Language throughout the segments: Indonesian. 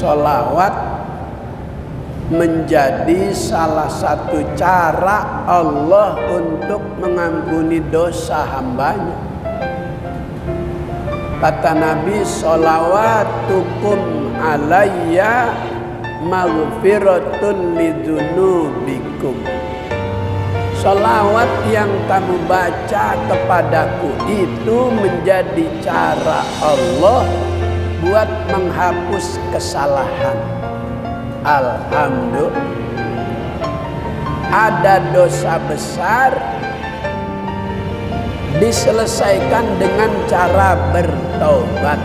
Sholawat menjadi salah satu cara Allah untuk mengampuni dosa hambanya. Kata Nabi, sholawatukum alayya maghfiratun lidzunubikum. Sholawat yang kamu baca kepadaku itu menjadi cara Allah buat menghapus kesalahan. Alhamdulillah. Ada dosa besar diselesaikan dengan cara bertaubat.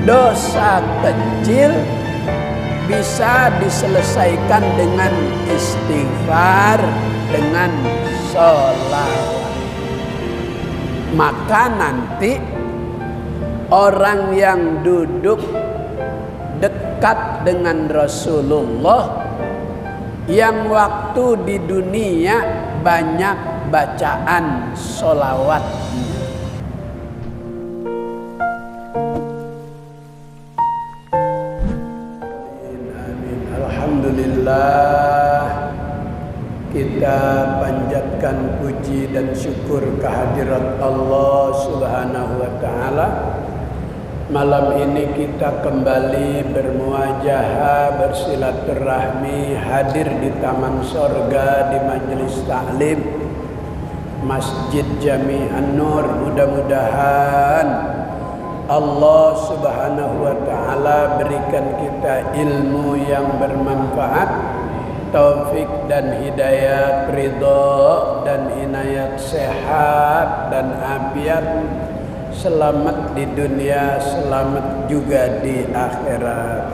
Dosa kecil bisa diselesaikan dengan istighfar, dengan sholawat. Maka nanti orang yang duduk dekat dengan Rasulullah, yang waktu di dunia banyak bacaan sholawat. Amin. Alhamdulillah, kita panjatkan puji dan syukur kehadirat Allah Subhanahu wa Ta'ala. Malam ini kita kembali bermuajahah, bersilaturahmi, hadir di taman sorga, di majelis taklim Masjid Jami An-Nur. Mudah-mudahan Allah Subhanahu wa Ta'ala berikan kita ilmu yang bermanfaat, taufik dan hidayat, ridho dan inayat, sehat dan afiat, selamat di dunia, selamat juga di akhirat.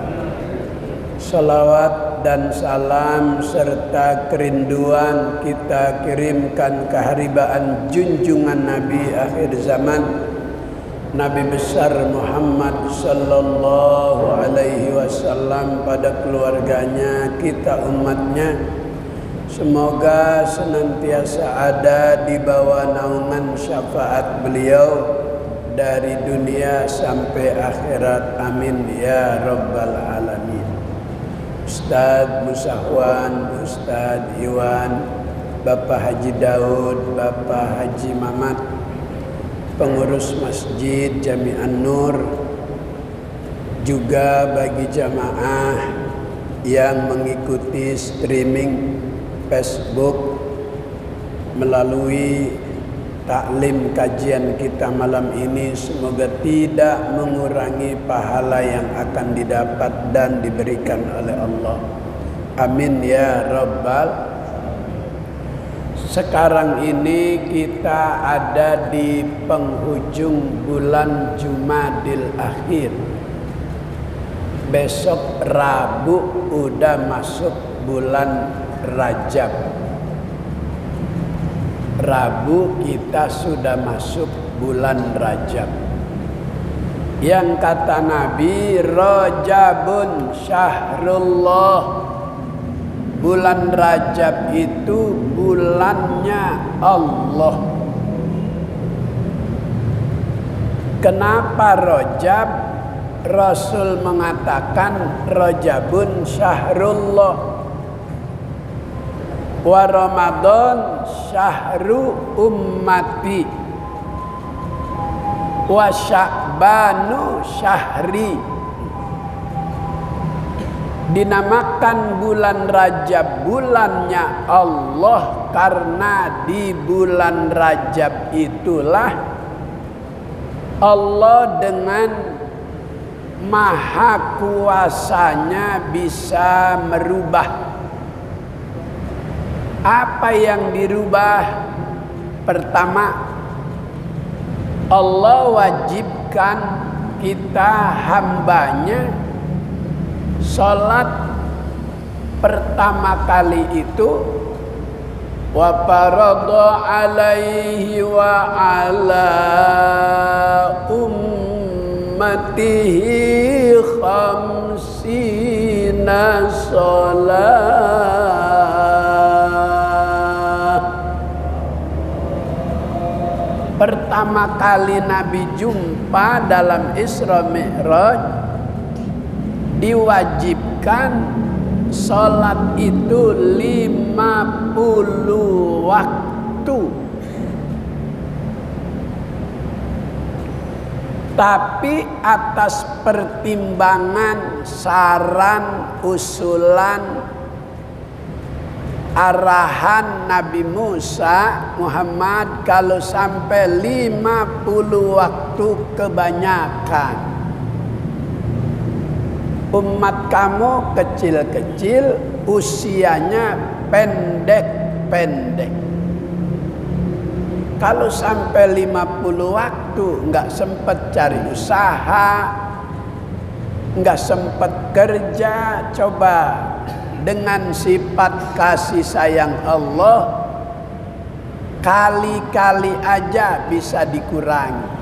Salawat dan salam serta kerinduan kita kirimkan keharibaan junjungan Nabi akhir zaman, Nabi besar Muhammad sallallahu alaihi wasallam, pada keluarganya, kita umatnya. Semoga senantiasa ada di bawah naungan syafaat beliau dari dunia sampai akhirat. Amin ya rabbal alamin. Ustadz Musahwan, Ustadz Iwan, Bapak Haji Daud, Bapak Haji Mamat, pengurus Masjid Jami An-Nur, juga bagi jamaah yang mengikuti streaming Facebook melalui taklim kajian kita malam ini, semoga tidak mengurangi pahala yang akan didapat dan diberikan oleh Allah. Amin ya rabbal. Sekarang ini kita ada di penghujung bulan Jumadil Akhir. Besok Rabu udah masuk bulan Rajab. Rabu kita sudah masuk bulan Rajab. Yang kata Nabi, Rajabun syahrullah. Bulan Rajab itu bulannya Allah. Kenapa Rajab? Rasul mengatakan Rajabun syahrullah. Wa Ramadan syahru ummati wa Sya'banu syahri. Dinamakan bulan Rajab bulannya Allah karena di bulan Rajab itulah Allah dengan maha kuasanya bisa merubah. Apa yang dirubah? Pertama, Allah wajibkan kita hambanya sholat pertama kali itu, wa farada alaihi wa ala ummatihi khamsina sholat. Pertama kali Nabi jumpa dalam Isra Mi'raj, diwajibkan sholat itu 50 waktu. Tapi atas pertimbangan, saran, usulan, arahan Nabi Musa, Muhammad, kalau sampai 50 waktu kebanyakan. Umat kamu kecil-kecil, usianya pendek-pendek. Kalau sampai 50 waktu nggak sempat cari usaha, nggak sempat kerja, coba dengan sifat kasih sayang Allah kali-kali aja bisa dikurangi.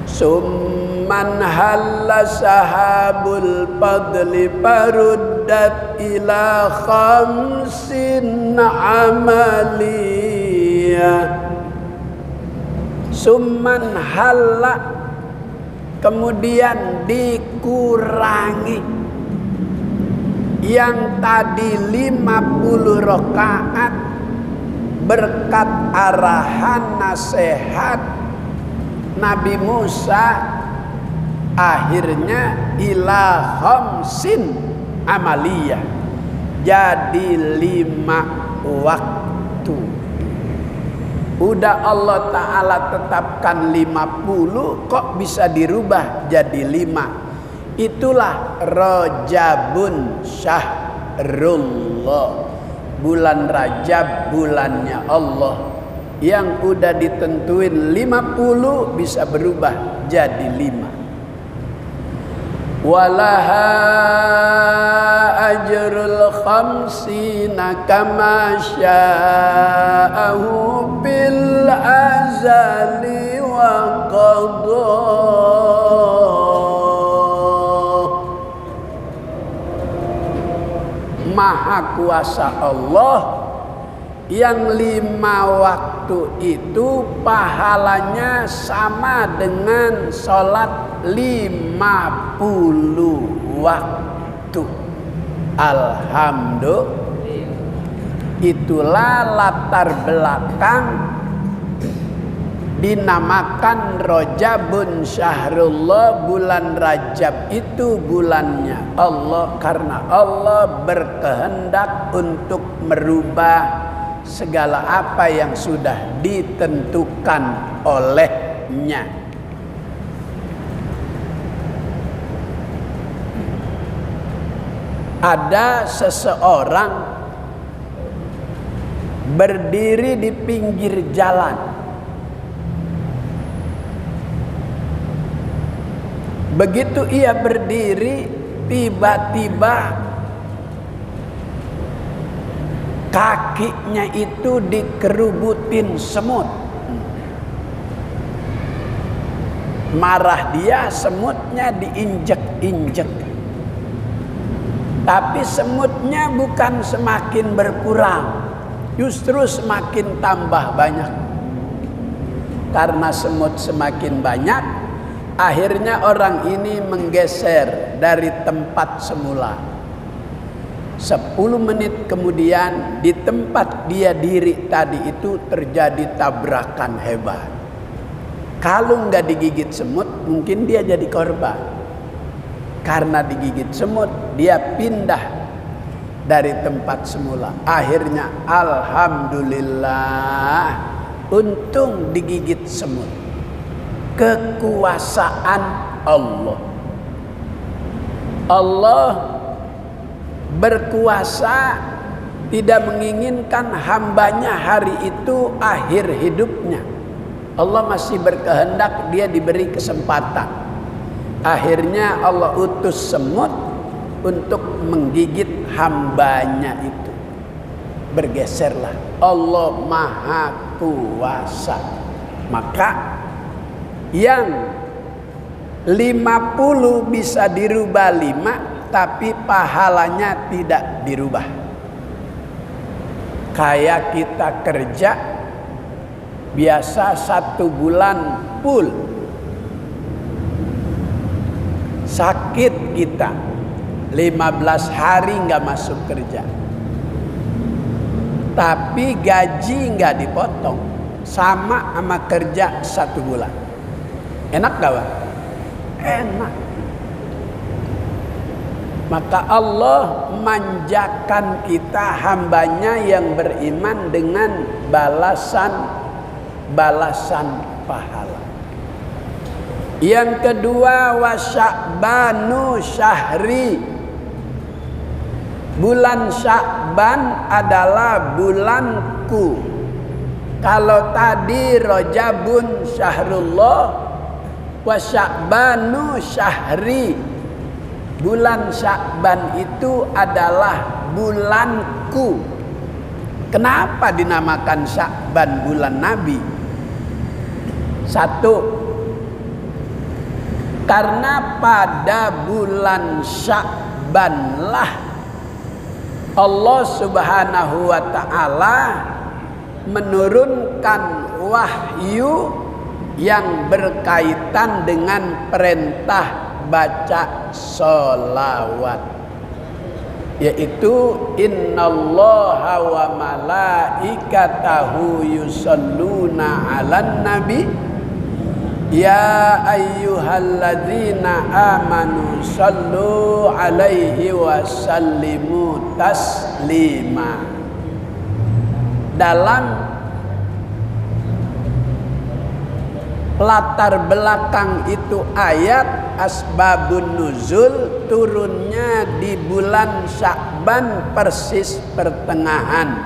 Summan halla sahabul fadli faruddat ila khamsin amaliyah. Summan halla, kemudian dikurangi. Yang tadi 50 rakaat berkat arahan nasihat Nabi Musa, akhirnya ila khamsin amaliyah, jadi 5 waktu. Udah Allah Ta'ala tetapkan 50, kok bisa dirubah jadi 5? Itulah Rajabun Syahrullah, bulan Rajab, bulannya Allah, yang udah ditentuin 50 bisa berubah jadi 5. Walaha ajrul khamsina kama sya'ahu bil azali wa qadha. Maha kuasa Allah yang 5 waktu itu pahalanya sama dengan sholat 50 waktu. Alhamdulillah. Itulah latar belakang dinamakan Rajabun Syahrullah, bulan Rajab itu bulannya Allah, karena Allah berkehendak untuk merubah segala apa yang sudah ditentukan olehnya. Ada seseorang berdiri di pinggir jalan. Begitu ia berdiri, tiba-tiba kakinya itu dikerubutin semut. Marah dia, semutnya diinjek-injek. Tapi semutnya bukan semakin berkurang, justru semakin tambah banyak. Karena semut semakin banyak, akhirnya orang ini menggeser dari tempat semula. 10 menit kemudian di tempat dia diri tadi itu terjadi tabrakan hebat. Kalau nggak digigit semut, mungkin dia jadi korban. Karena digigit semut, dia pindah dari tempat semula. Akhirnya alhamdulillah, untung digigit semut. Kekuasaan Allah. Allah berkuasa, tidak menginginkan hambanya hari itu akhir hidupnya. Allah masih berkehendak dia diberi kesempatan. Akhirnya Allah utus semut untuk menggigit hambanya itu. Bergeserlah. Allah Maha Kuasa. Maka yang 50 bisa dirubah 5, tapi pahalanya tidak dirubah. Kayak kita kerja biasa 1 bulan full, sakit kita 15 hari nggak masuk kerja, tapi gaji nggak dipotong, sama kerja 1 bulan. Enak gak Bang? Enak. Maka Allah manjakan kita hambanya yang beriman dengan balasan pahala. Yang kedua, wa Sya'banu syahri. Bulan Sya'ban adalah bulanku. Kalau tadi Rajabun syahrullah, wa Sya'banu syahri. Bulan Sya'ban itu adalah bulanku. Kenapa dinamakan Sya'ban bulan Nabi? 1, karena pada bulan Sya'ban lah Allah Subhanahu wa ta'ala menurunkan wahyu yang berkaitan dengan perintah baca sholawat, yaitu innallaha wa malaikatahu yusholluna 'alan nabi ya ayyuhalladzina amanu shollu 'alaihi wa sallimu taslima. Dalam latar belakang itu ayat asbabun nuzul turunnya di bulan Sya'ban persis pertengahan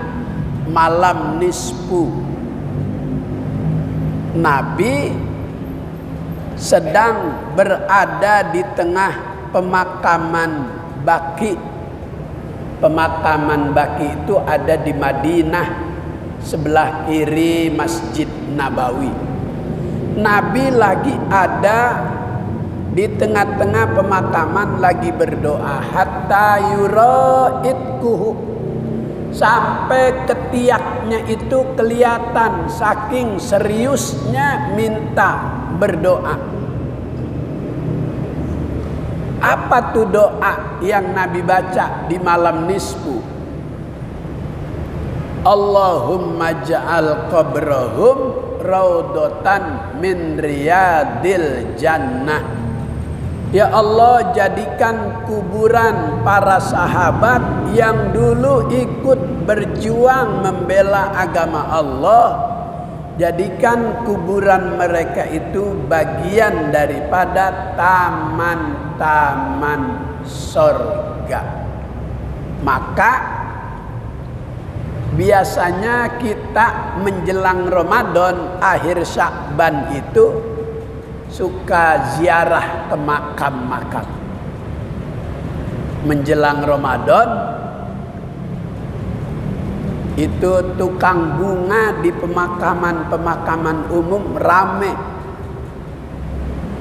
malam nisfu. Nabi sedang berada di tengah pemakaman Baqi. Pemakaman Baqi itu ada di Madinah, sebelah kiri Masjid Nabawi. Nabi lagi ada di tengah-tengah pemakaman lagi berdoa hatta yura'idkuhu, sampai ketiaknya itu kelihatan saking seriusnya minta berdoa. Apa tuh doa yang Nabi baca di malam nisfu? Allahumma ja'al qabrahum raudatan min riyadil jannah. Ya Allah, jadikan kuburan para sahabat yang dulu ikut berjuang membela agama Allah, jadikan kuburan mereka itu bagian daripada taman-taman surga. Maka biasanya kita menjelang Ramadan, akhir Sya'ban itu suka ziarah ke makam-makam. Menjelang Ramadan itu tukang bunga di pemakaman-pemakaman umum rame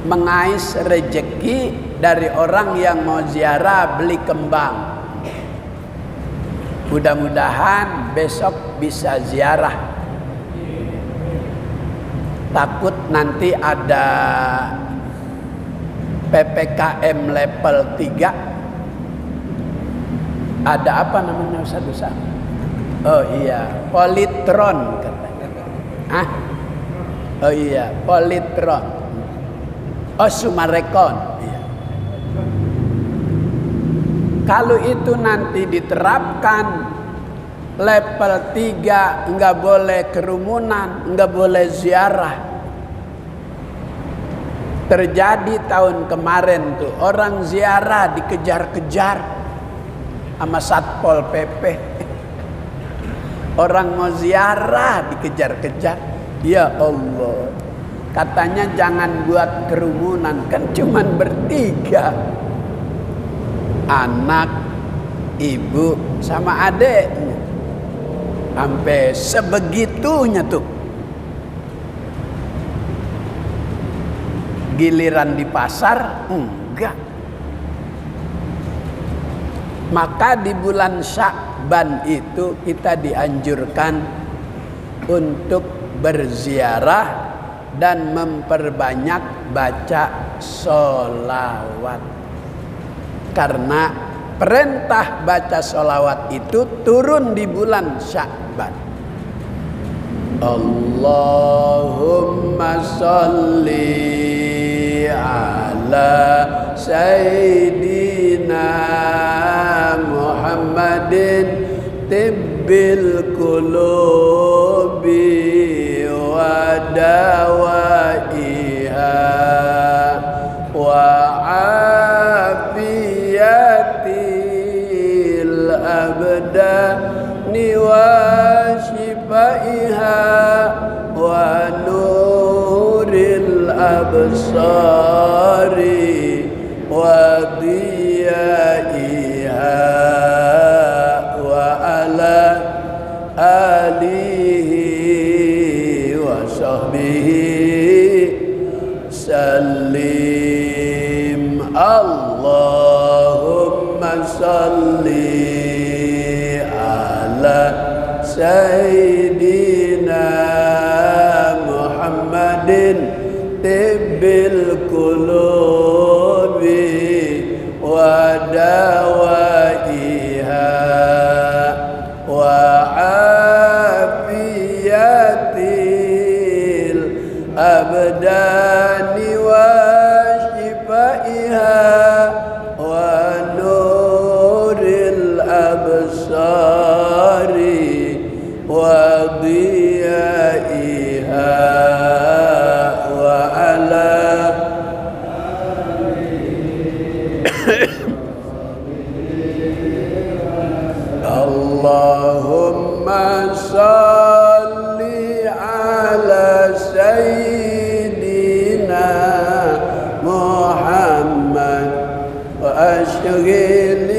mengais rejeki dari orang yang mau ziarah beli kembang. Mudah-mudahan besok bisa ziarah. Takut nanti ada PPKM level 3. Ada apa namanya Ustaz? Oh iya, politron katanya. Hah? Oh iya, politron. Oh, Sumarekon. Iya. Kalau itu nanti diterapkan level 3, enggak boleh kerumunan, enggak boleh ziarah. Terjadi tahun kemarin tuh, orang ziarah dikejar-kejar sama Satpol PP. Orang mau ziarah dikejar-kejar. Ya Allah, katanya jangan buat kerumunan, kan cuman bertiga. Anak, ibu, sama adeknya. Sampai sebegitunya tuh. Giliran di pasar, enggak. Maka di bulan Sya'ban itu kita dianjurkan untuk berziarah dan memperbanyak baca sholawat. Karena perintah baca sholawat itu turun di bulan Sya'ban. Allahumma sholli ala Sayyidina Muhammadin tibbil qulubi wa dawaiha wa afiyatil abdani wa shifaiha wa nuril absari wa diyaiha wa ala alihi wa sahbihi sallim. Allahumma salli ala Sayyidina Muhammadin tibbil qulubi wa dawaiha wa afiyatil abdani wa shifaiha wa nuril absari wa diyaiha wa ala Allahumma salli ala Sayyidina Muhammad wa ashghiliz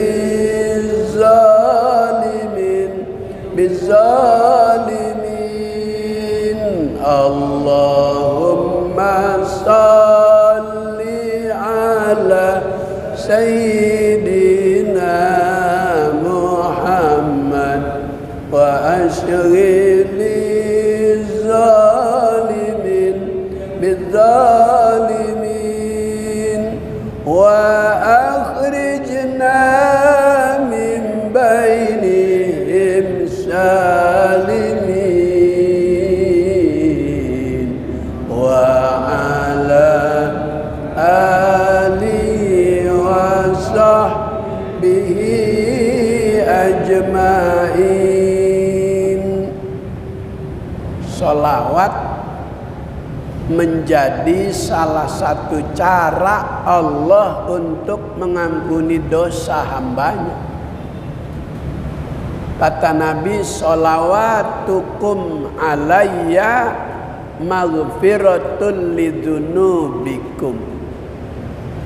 zalimin bizzalimin. Allahumma salli ala Sayyidina Muhammad wa ashghiliz zalimin bizzalimin wa akhrijna min bainihim salimin wa ala alihi wa sahbihi ajmain. Sholawat menjadi salah satu cara Allah untuk mengampuni dosa hambanya. Kata Nabi, sholawatukum alayya maghfiratul lidzunubikum.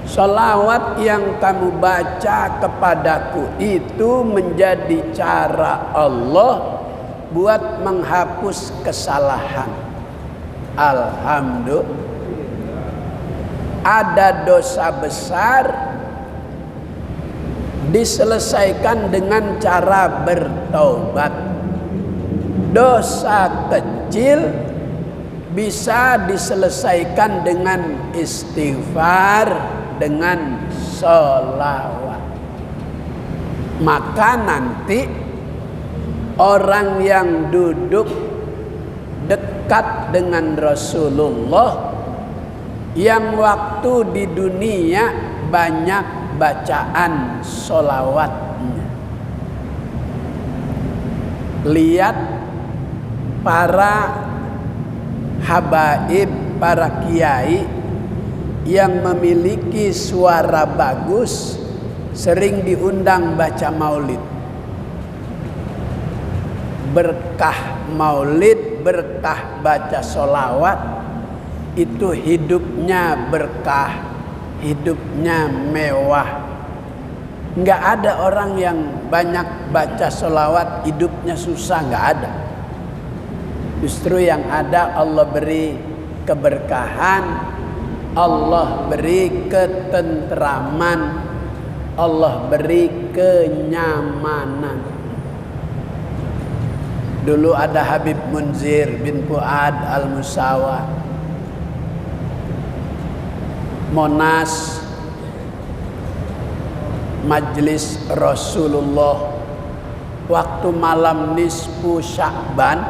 Sholawat yang kamu baca kepadaku itu menjadi cara Allah buat menghapus kesalahan. Alhamdulillah. Ada dosa besar diselesaikan dengan cara bertaubat. Dosa kecil bisa diselesaikan dengan istighfar, dengan sholawat. Maka nanti orang yang duduk dekat dengan Rasulullah, yang waktu di dunia banyak bacaan sholawatnya, lihat para habaib, para kiai yang memiliki suara bagus sering diundang baca maulid. Berkah maulid, berkah baca sholawat, itu hidupnya berkah, hidupnya mewah. Nggak ada orang yang banyak baca sholawat hidupnya susah, nggak ada. Justru yang ada Allah beri keberkahan, Allah beri ketentraman, Allah beri kenyamanan. Dulu ada Habib Munzir bin Fuad Al-Musawa. Monas Majelis Rasulullah waktu malam nisfu Sya'ban.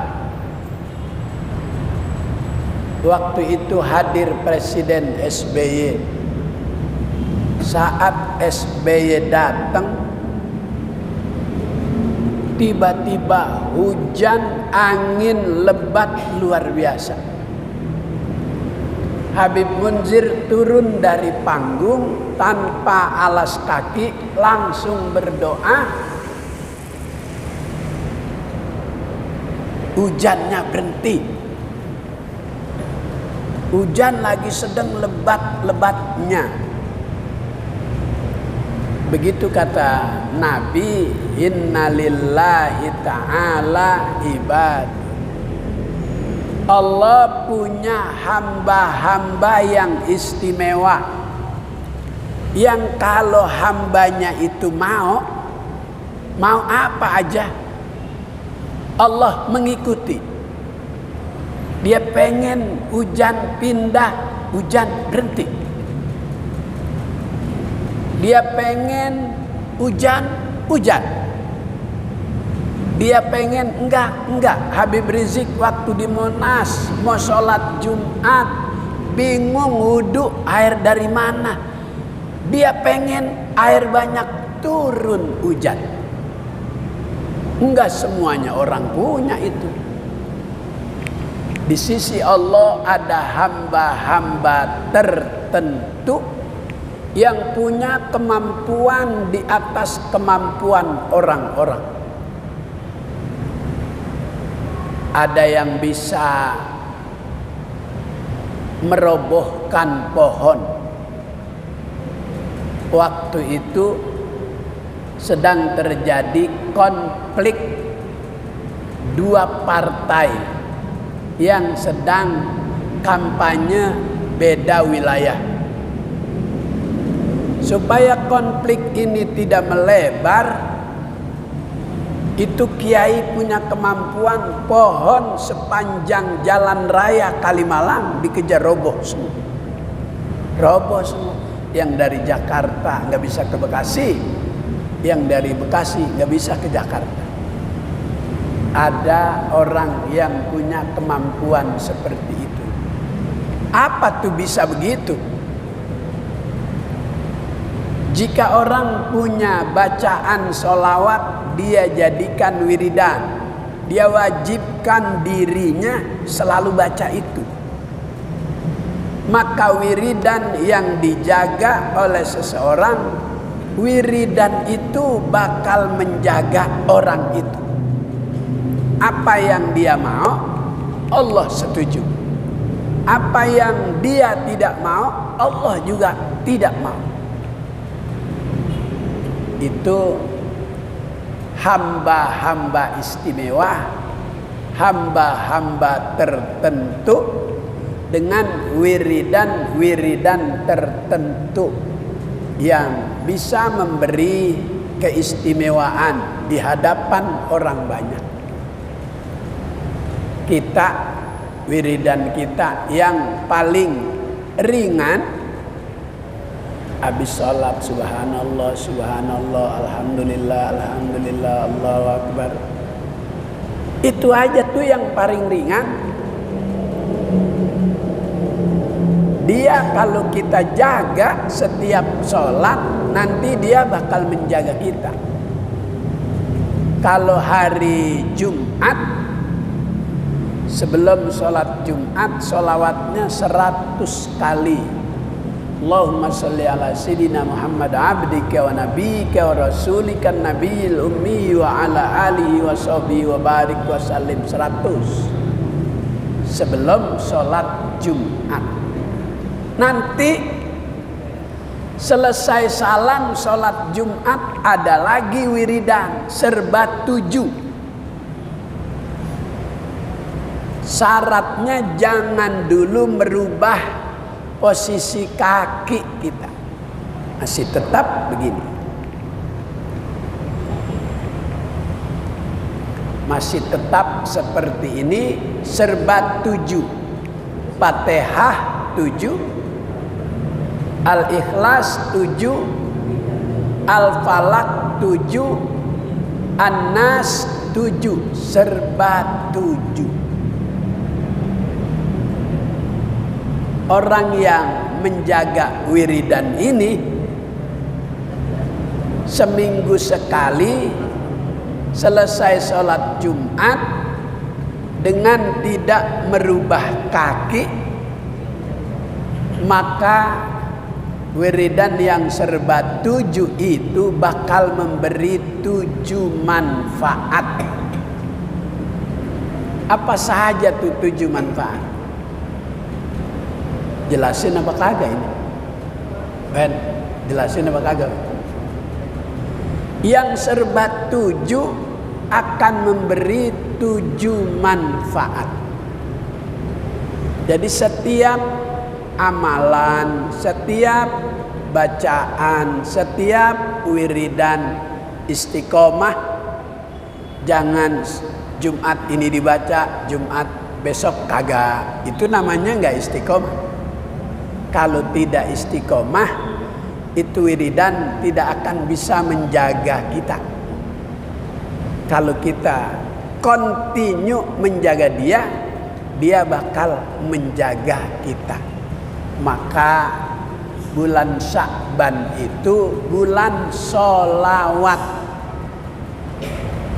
Waktu itu hadir Presiden SBY. Saat SBY datang, tiba-tiba hujan angin lebat luar biasa. Habib Munzir turun dari panggung tanpa alas kaki, langsung berdoa. Hujannya berhenti. Hujan lagi sedang lebat-lebatnya. Begitu kata Nabi, innalillahi ta'ala ibad. Allah punya hamba-hamba yang istimewa, yang kalau hambanya itu mau apa aja Allah mengikuti. Dia pengen hujan pindah, hujan berhenti. Dia pengen hujan. Dia pengen enggak. Habib Rizik waktu di Monas mau sholat Jumat, bingung wudhu air dari mana. Dia pengen air banyak turun hujan. Enggak semuanya orang punya itu. Di sisi Allah ada hamba-hamba tertentu yang punya kemampuan di atas kemampuan orang-orang. Ada yang bisa merobohkan pohon. Waktu itu sedang terjadi konflik dua partai yang sedang kampanye beda wilayah. Supaya konflik ini tidak melebar, itu kiai punya kemampuan, pohon sepanjang jalan raya Kalimalang dikejar roboh semua. Yang dari Jakarta nggak bisa ke Bekasi, yang dari Bekasi nggak bisa ke Jakarta. Ada orang yang punya kemampuan seperti itu. Apa tuh bisa begitu? Jika orang punya bacaan sholawat, dia jadikan wiridan. Dia wajibkan dirinya selalu baca itu. Maka wiridan yang dijaga oleh seseorang, wiridan itu bakal menjaga orang itu. Apa yang dia mau, Allah setuju. Apa yang dia tidak mau, Allah juga tidak mau. Itu hamba-hamba istimewa, hamba-hamba tertentu dengan wiridan-wiridan tertentu yang bisa memberi keistimewaan di hadapan orang banyak. Kita, wiridan kita yang paling ringan, habis sholat subhanallah, subhanallah, alhamdulillah, alhamdulillah, Allahu akbar. Itu aja tuh yang paling ringan. Dia kalau kita jaga setiap sholat, nanti dia bakal menjaga kita. Kalau hari Jumat, sebelum sholat Jumat, sholawatnya 100 kali. Allahumma salli ala Sayyidina Muhammad abdika wa nabiyika wa rasulika nabiyil ummi wa ala alihi wa sahbihi wa barik wa sallim 100 sebelum sholat Jumat. Nanti selesai salam sholat Jumat ada lagi wiridan serba 7. Syaratnya jangan dulu merubah posisi kaki kita, masih tetap begini, masih tetap seperti ini, serba 7, Fatihah 7, Al-Ikhlas 7, Al-Falaq 7, An-Nas 7, serba 7. Orang yang menjaga wiridan ini seminggu sekali selesai sholat Jumat dengan tidak merubah kaki, maka wiridan yang serba 7 itu bakal memberi 7 manfaat. Apa saja tuh 7 manfaat? Jelasin apa kagak ini? Ben, jelasin apa kagak? Yang serba 7 akan memberi 7 manfaat. Jadi setiap amalan, setiap bacaan, setiap wiridan istiqomah, jangan Jumat ini dibaca, Jumat besok kagak. Itu namanya nggak istiqomah. Kalau tidak istiqomah, itu wiridan tidak akan bisa menjaga kita. Kalau kita continue menjaga dia, dia bakal menjaga kita. Maka bulan Sya'ban itu bulan sholawat.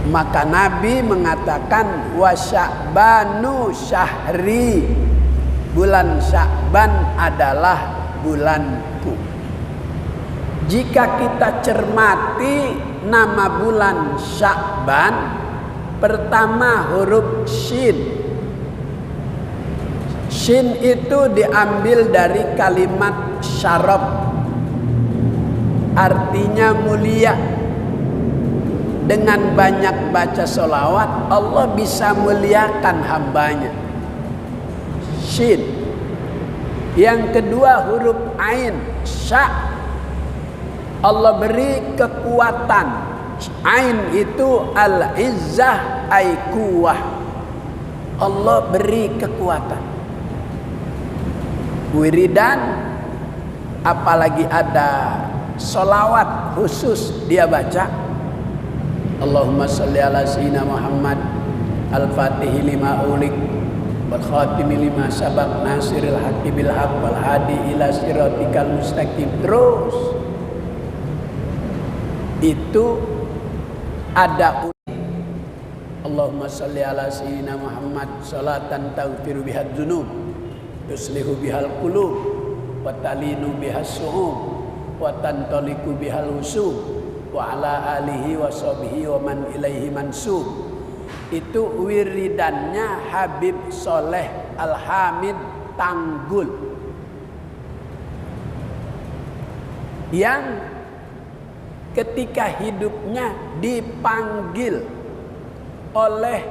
Maka Nabi mengatakan wa Sya'banu syahri, bulan Sya'ban adalah bulanku. Jika kita cermati nama bulan Sya'ban, pertama huruf Shin. Shin itu diambil dari kalimat syarab, artinya mulia. Dengan banyak baca sholawat, Allah bisa muliakan hambanya. Shin. Yang kedua huruf Ain, Sya. Allah beri kekuatan. Ain itu al-izzah, ay-quwah. Allah beri kekuatan. Wiridan, apalagi ada sholawat khusus dia baca. Allahumma salli ala sayyidina Muhammad al-Fatihi lima ulik wal khatimi lima sabaq nasiril haqqi bil haqq wal hadi ila siratikal mustaqim. Terus itu ada Allahumma salli ala sayyidina Muhammad salatan taghfiru bihad dzunub tuslihu bihal qulub wa talinu bihas su'ub wa tantaliku bihal usub wa ala alihi wa sahbihi wa man ilaihi mansub. Itu wiridannya Habib Soleh Al-Hamid Tanggul, yang ketika hidupnya dipanggil oleh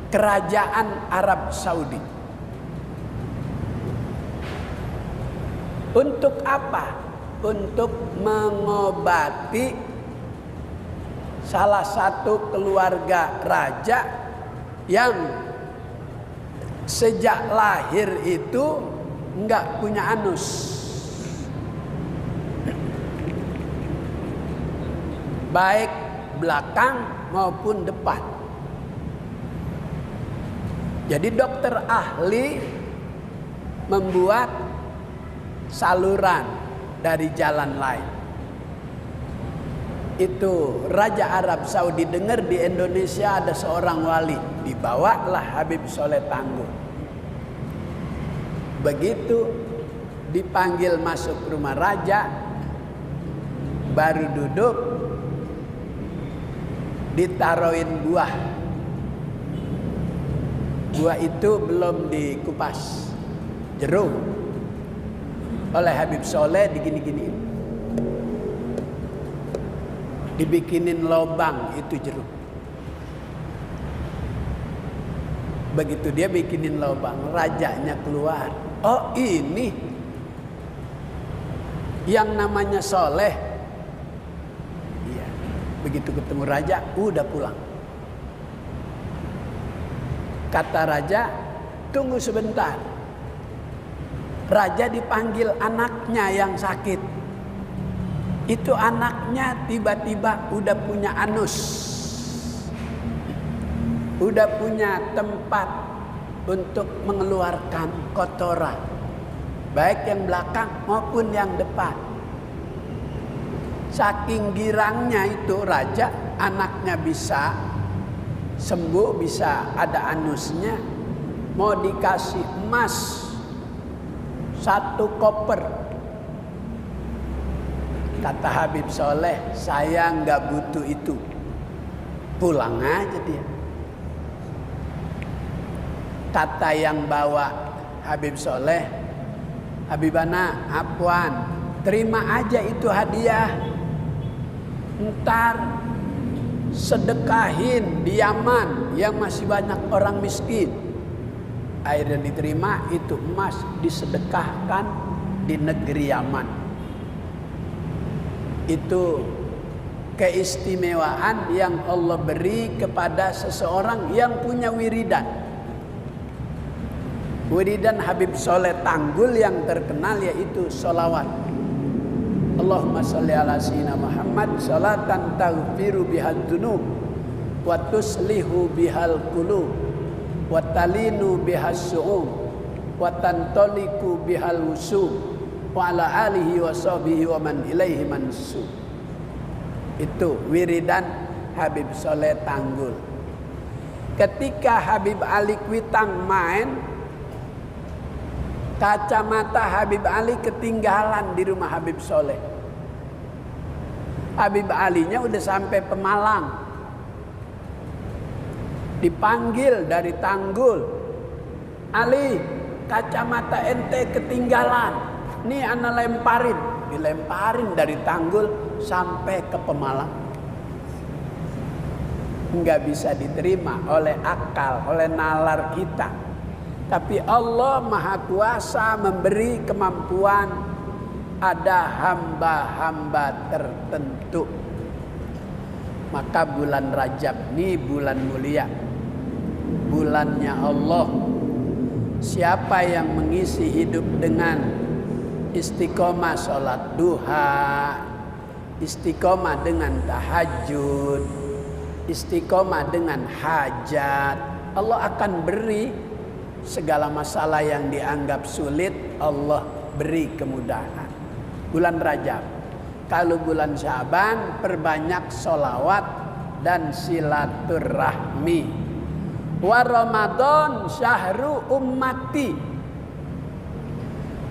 kerajaan Arab Saudi. Untuk apa? Untuk mengobati salah satu keluarga raja yang sejak lahir itu enggak punya anus. Baik belakang maupun depan. Jadi dokter ahli membuat saluran dari jalan lain. Itu Raja Arab Saudi dengar di Indonesia ada seorang wali, dibawalah Habib Soleh Tanggul. Begitu dipanggil masuk rumah raja, baru duduk, ditaruhin buah. Buah itu belum dikupas, jeruk. Oleh Habib Soleh digini-giniin, dibikinin lobang itu jeruk. Begitu dia bikinin lobang, rajanya keluar. Oh, ini yang namanya Soleh. Iya. Begitu ketemu raja, udah pulang. Kata raja, tunggu sebentar. Raja dipanggil anaknya yang sakit. Itu anaknya tiba-tiba udah punya anus, udah punya tempat untuk mengeluarkan kotoran, baik yang belakang maupun yang depan. Saking girangnya itu raja, anaknya bisa sembuh, bisa ada anusnya, mau dikasih emas 1 koper. Kata Habib Soleh, saya nggak butuh itu, pulang aja dia. Kata yang bawa Habib Soleh, Habibana, Afwan, terima aja itu hadiah, ntar sedekahin di Yaman yang masih banyak orang miskin. Akhirnya diterima, itu emas disedekahkan di negeri Yaman. Itu keistimewaan yang Allah beri kepada seseorang yang punya wiridan. Wiridan Habib Soleh Tanggul yang terkenal yaitu sholawat. Allahumma sholli ala sayyidina Muhammad sholatan taghfiru bihal dzunub wa tuslihu bihal qulub wa talinu bihas su'um wa tantaliku bihal wusub wa ala alihi wa sahbihi wa man ilaihi mansub. Itu wiridan Habib Soleh Tanggul. Ketika Habib Ali Kuitang main, kacamata Habib Ali ketinggalan di rumah Habib Soleh. Habib Alinya udah sampai Pemalang, dipanggil dari Tanggul, Ali, kacamata ente ketinggalan, nih ana lemparin. Dilemparin dari Tanggul sampai ke Pemalang. Nggak bisa diterima oleh akal, oleh nalar kita. Tapi Allah Maha Kuasa memberi kemampuan. Ada hamba-hamba tertentu. Maka bulan Rajab ini bulan mulia, bulannya Allah. Siapa yang mengisi hidup dengan istiqomah sholat duha, istiqomah dengan tahajud, istiqomah dengan hajat, Allah akan beri segala masalah yang dianggap sulit, Allah beri kemudahan. Bulan Rajab. Kalau bulan Syaban, perbanyak sholawat dan silaturahmi. Wa Ramadan syahru ummati.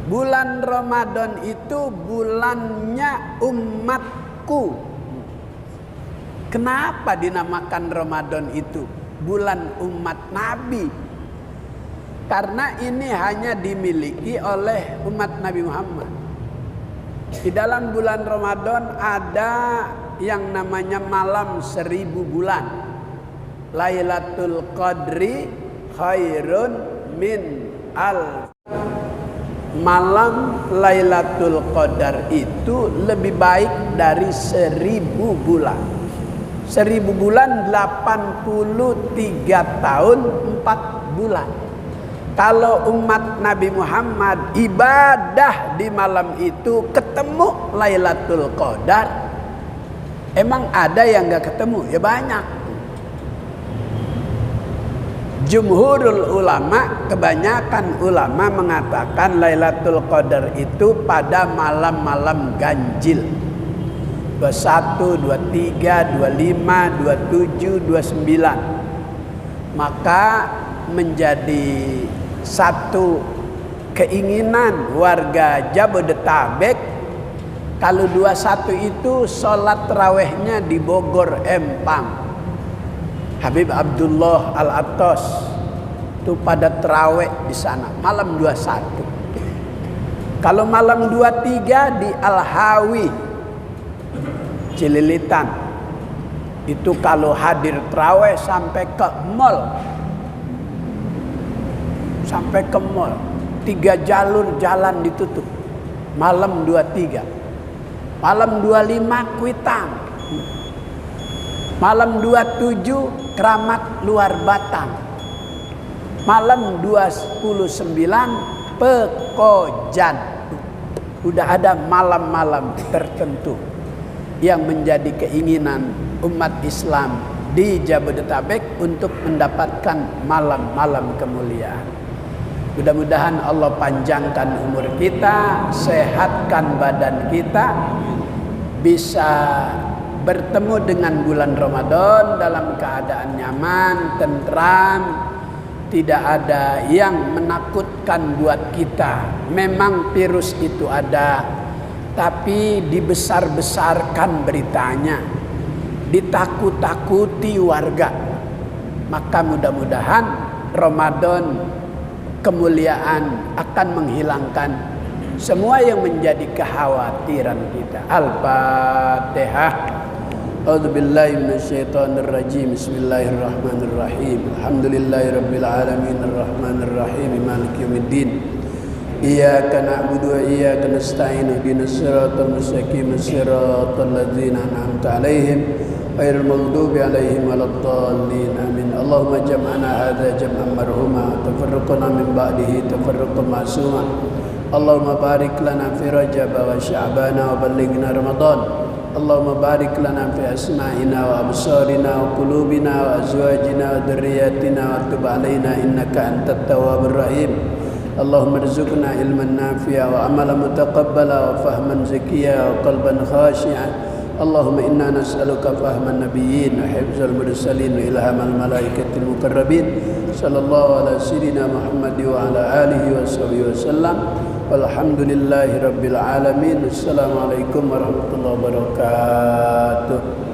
Bulan Ramadan itu bulannya umatku. Kenapa dinamakan Ramadan itu bulan umat Nabi? Karena ini hanya dimiliki oleh umat Nabi Muhammad. Di dalam bulan Ramadan ada yang namanya malam 1000 bulan. Lailatul Qadri khairun min al. Malam Lailatul Qadar itu lebih baik dari 1000 bulan. 1000 bulan 83 tahun 4 bulan. Kalau umat Nabi Muhammad ibadah di malam itu ketemu Lailatul Qadar, emang ada yang gak ketemu? Ya banyak. Jumhurul ulama, kebanyakan ulama mengatakan Lailatul Qadar itu pada malam-malam ganjil. 21, 23, 25, 27, 29. Maka menjadi satu keinginan warga Jabodetabek, kalau 21 itu sholat tarawihnya di Bogor Empang. Habib Abdullah Al-Attos itu pada tarawih di sana malam 21. Kalau malam 23 di Al-Hawi Cililitan. Itu kalau hadir tarawih sampai ke mall. Sampai ke mall, 3 jalur jalan ditutup. Malam 23. Malam 25 Kuitang. Malam 27 Keramat Luar Batang. Malam 29 pekojan. Udah ada malam-malam tertentu yang menjadi keinginan umat Islam di Jabodetabek untuk mendapatkan malam-malam kemuliaan. Mudah-mudahan Allah panjangkan umur kita, sehatkan badan kita, bisa bertemu dengan bulan Ramadan dalam keadaan nyaman, tentram, tidak ada yang menakutkan buat kita. Memang virus itu ada, tapi dibesar-besarkan beritanya, ditakut-takuti warga. Maka mudah-mudahan Ramadan kemuliaan akan menghilangkan semua yang menjadi kekhawatiran kita. Al-Fatihah. A'udzubillahi minasyaitonirrajim. Bismillahirrahmanirrahim. Alhamdulillahirabbil alamin arrahmanirrahim maliki yaumiddin. Iyyaka na'budu wa iyyaka nasta'in ihdinas siratal mustaqim siratal ladzina an'amta 'alaihim ghairil maghdubi 'alaihim waladdallin. Amin. Allahumma jam'ana hadza jam'an marhuma tafarraqna min ba'dihi tafarraqan ma'suma. Allahumma barik lana fi Rajab wa Sya'ban wa ballighna Ramadan. Allahumma barik lana fi asma'ina wa absarina wa qulubina wa azwajina wa dhurriyyatina wa tub 'alaina innaka antat tawwabur rahim. Allahumma rizukna ilman nafi'a wa amalan mutaqabbala wa fahman zakiyya wa qalban khashi'an. Allahumma inna nas'aluka fahman nabiyyin wa hifzal mursalin wa ilhamal malaikatil muqarrabin. Sallallahu ala sayyidina Muhammad wa ala alihi wa sahbihi wa sallam. Walhamdulillahi rabbil alamin. Assalamualaikum warahmatullahi wabarakatuh.